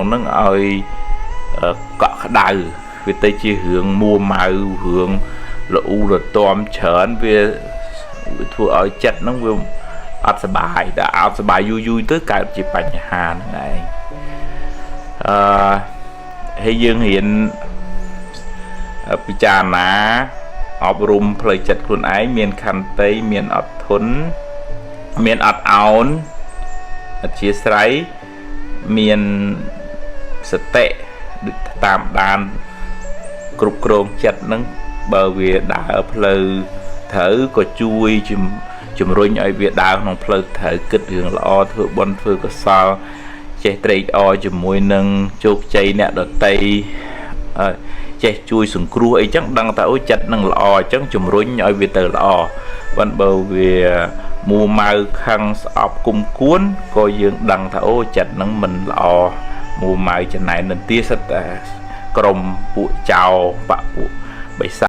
nâng ơi cọ đau vì tây chia hướng mua màu hướng lũ rồi tôm chởn về thua ở chật nó vừa ắt bài đã ắt bài vui vui tới cả chỉ bánh hà này hay dương hiện bị trà ná ọp rùm phơi chậtខ្លួនឯងមានខន្តីមានអត់ធន់មានអត់អោនអធិស្ស្រ័យមានសតិតាមដានគ្រប់គ្រងចិត្តនឹងបើវាដើរផ្លូវត្រូវក៏ជួយជំរុញឲ្យវាដើរក្នុងផ្លូវត្រូវគិតរឿងល្អធ្វើបុណ្យធ្វើកុសលចេះត្រេកអរជាមួយនឹងជោគជ័យអ្នកដទៃចេះជួយសង្គ្រោះអីចឹងដឹងថាអូចិត្តនឹងល្អអញ្ចឹងជំរុញឲ្យវាទៅល្អប៉ុន្តែបើវាមួម៉ៅខឹងស្អប់គុំគួនក៏យើងដឹងថាអូចិត្តនឹងមិនល្អមួម៉ៅចំណែននន្ទាសិតតែក្រុមពួកចៅបពួកបិសា